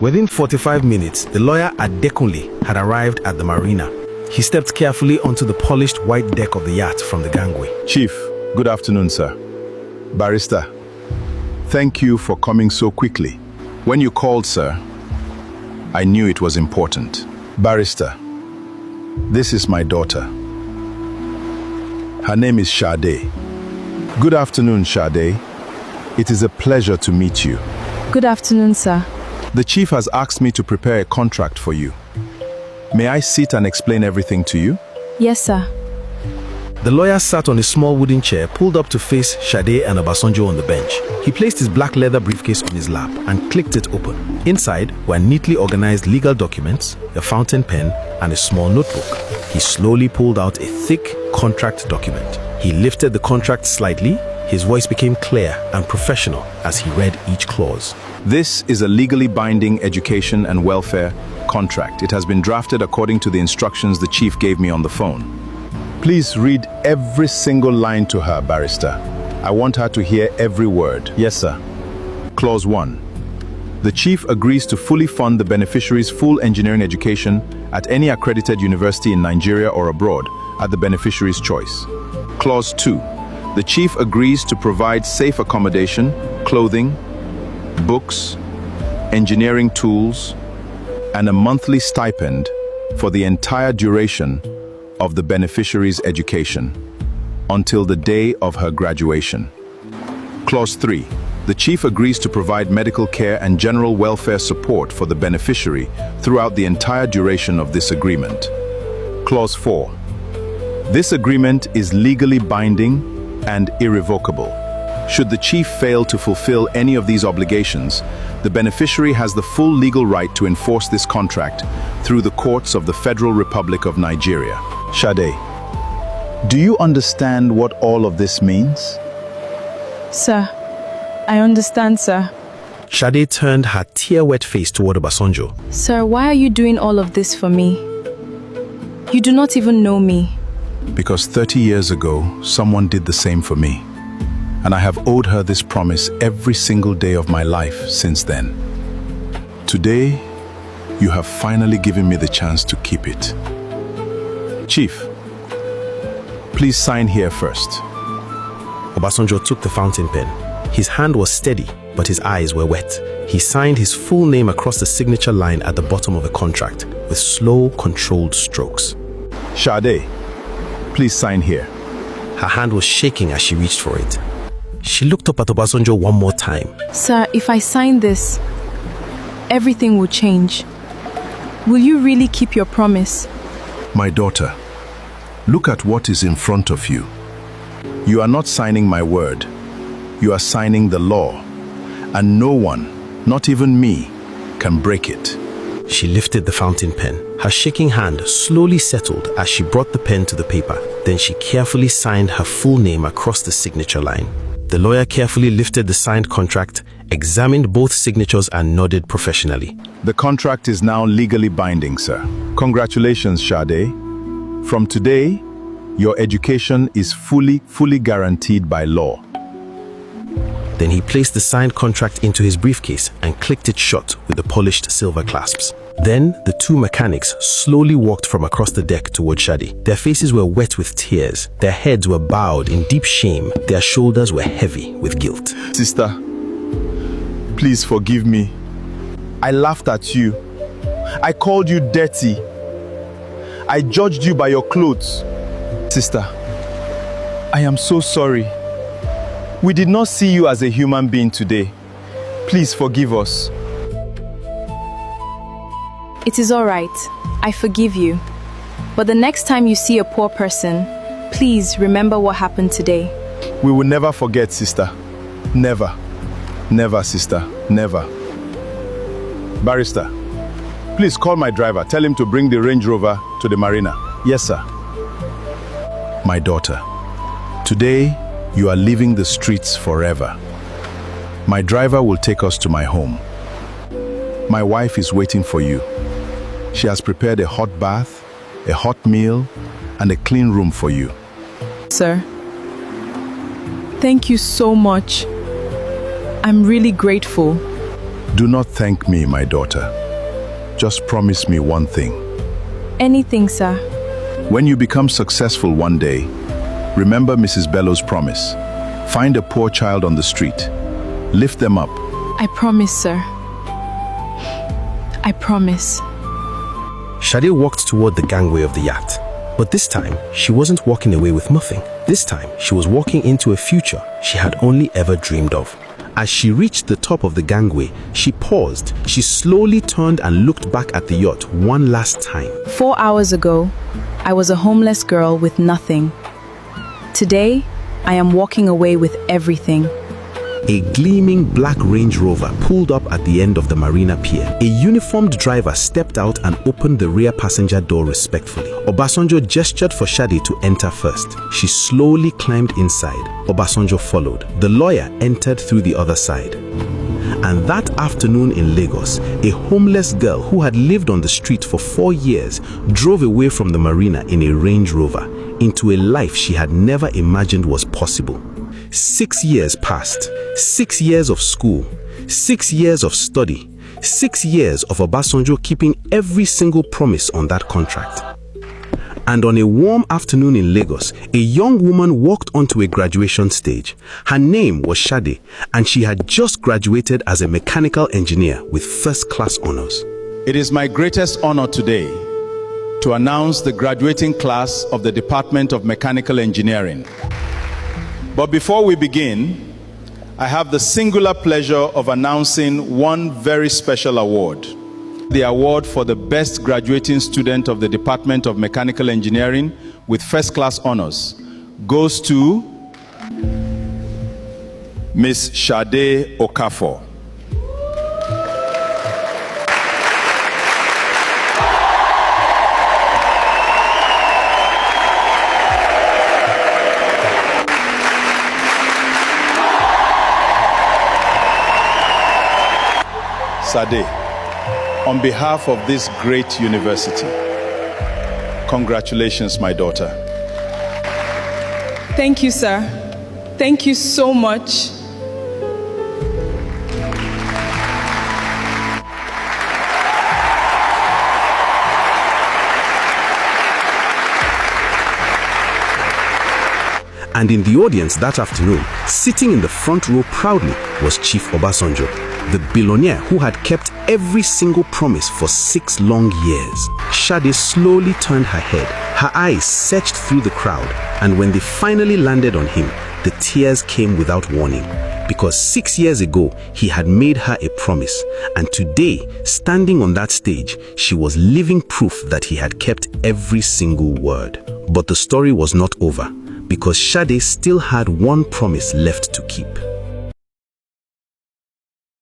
Within 45 minutes, the lawyer Adekunle had arrived at the marina. He stepped carefully onto the polished white deck of the yacht from the gangway. Chief, good afternoon, sir. Barrister, thank you for coming so quickly. When you called, sir, I knew it was important. Barrister, this is my daughter. Her name is Sade. Good afternoon, Sade. It is a pleasure to meet you. Good afternoon, sir. The chief has asked me to prepare a contract for you. May I sit and explain everything to you? Yes, sir. The lawyer sat on a small wooden chair pulled up to face Sade and Obasanjo on the bench. He placed his black leather briefcase on his lap and clicked it open. Inside were neatly organized legal documents, a fountain pen, and a small notebook. He slowly pulled out a thick contract document. He lifted the contract slightly. His voice became clear and professional as he read each clause. This is a legally binding education and welfare contract. It has been drafted according to the instructions the chief gave me on the phone. Please read every single line to her, Barrister. I want her to hear every word. Yes, sir. Clause 1. The chief agrees to fully fund the beneficiary's full engineering education at any accredited university in Nigeria or abroad at the beneficiary's choice. Clause 2. The chief agrees to provide safe accommodation, clothing, books, engineering tools, and a monthly stipend for the entire duration of the beneficiary's education until the day of her graduation. Clause 3. The chief agrees to provide medical care and general welfare support for the beneficiary throughout the entire duration of this agreement. Clause 4. This agreement is legally binding and irrevocable. Should the chief fail to fulfill any of these obligations, the beneficiary has the full legal right to enforce this contract through the courts of the Federal Republic of Nigeria. Sade, do you understand what all of this means? Sir, I understand, sir. Sade turned her tear-wet face toward Obasanjo. Sir, why are you doing all of this for me? You do not even know me. Because 30 years ago, someone did the same for me. And I have owed her this promise every single day of my life since then. Today, you have finally given me the chance to keep it. Chief, please sign here first. Obasanjo took the fountain pen. His hand was steady, but his eyes were wet. He signed his full name across the signature line at the bottom of the contract with slow, controlled strokes. Sade, please sign here. Her hand was shaking as she reached for it. She looked up at Obasanjo one more time. Sir, if I sign this, everything will change. Will you really keep your promise? My daughter, look at what is in front of you. You are not signing my word. You are signing the law. And no one, not even me, can break it. She lifted the fountain pen. Her shaking hand slowly settled as she brought the pen to the paper. Then she carefully signed her full name across the signature line. The lawyer carefully lifted the signed contract, examined both signatures and nodded professionally. The contract is now legally binding, sir. Congratulations, Sade. From today, your education is fully guaranteed by law. Then he placed the signed contract into his briefcase and clicked it shut with the polished silver clasps. Then the two mechanics slowly walked from across the deck toward Sade. Their faces were wet with tears. Their heads were bowed in deep shame. Their shoulders were heavy with guilt. Sister, please forgive me. I laughed at you. I called you dirty. I judged you by your clothes. Sister, I am so sorry. We did not see you as a human being today. Please forgive us. It is all right. I forgive you. But the next time you see a poor person, please remember what happened today. We will never forget, sister. Never. Never, sister. Never. Barrister, please call my driver. Tell him to bring the Range Rover to the marina. Yes, sir. My daughter, today you are leaving the streets forever. My driver will take us to my home. My wife is waiting for you. She has prepared a hot bath, a hot meal, and a clean room for you. Sir, thank you so much. I'm really grateful. Do not thank me, my daughter. Just promise me one thing. Anything, sir. When you become successful one day, remember Mrs. Bello's promise. Find a poor child on the street. Lift them up. I promise, sir. I promise. Shade walked toward the gangway of the yacht. But this time, she wasn't walking away with nothing. This time, she was walking into a future she had only ever dreamed of. As she reached the top of the gangway, she paused. She slowly turned and looked back at the yacht one last time. 4 hours ago, I was a homeless girl with nothing. Today, I am walking away with everything. A gleaming black Range Rover pulled up at the end of the marina pier. A uniformed driver stepped out and opened the rear passenger door respectfully. Obasanjo gestured for Shade to enter first. She slowly climbed inside. Obasanjo followed. The lawyer entered through the other side. And that afternoon in Lagos, a homeless girl who had lived on the street for 4 years drove away from the marina in a Range Rover into a life she had never imagined was possible. 6 years passed. 6 years of school, 6 years of study, 6 years of Obasanjo keeping every single promise on that contract. And on a warm afternoon in Lagos, a young woman walked onto a graduation stage. Her name was Shade, and she had just graduated as a mechanical engineer with first-class honors. It is my greatest honor today to announce the graduating class of the Department of Mechanical Engineering. But before we begin, I have the singular pleasure of announcing one very special award. The award for the best graduating student of the Department of Mechanical Engineering with first-class honors goes to Miss Shade Okafor. Sade, on behalf of this great university, congratulations, my daughter. Thank you, sir. Thank you so much. And in the audience that afternoon, sitting in the front row proudly, was Chief Obasanjo, the billionaire who had kept every single promise for 6 long years. Shade slowly turned her head. Her eyes searched through the crowd, and when they finally landed on him, the tears came without warning. Because 6 years ago, he had made her a promise, and today, standing on that stage, she was living proof that he had kept every single word. But the story was not over, because Shade still had one promise left to keep.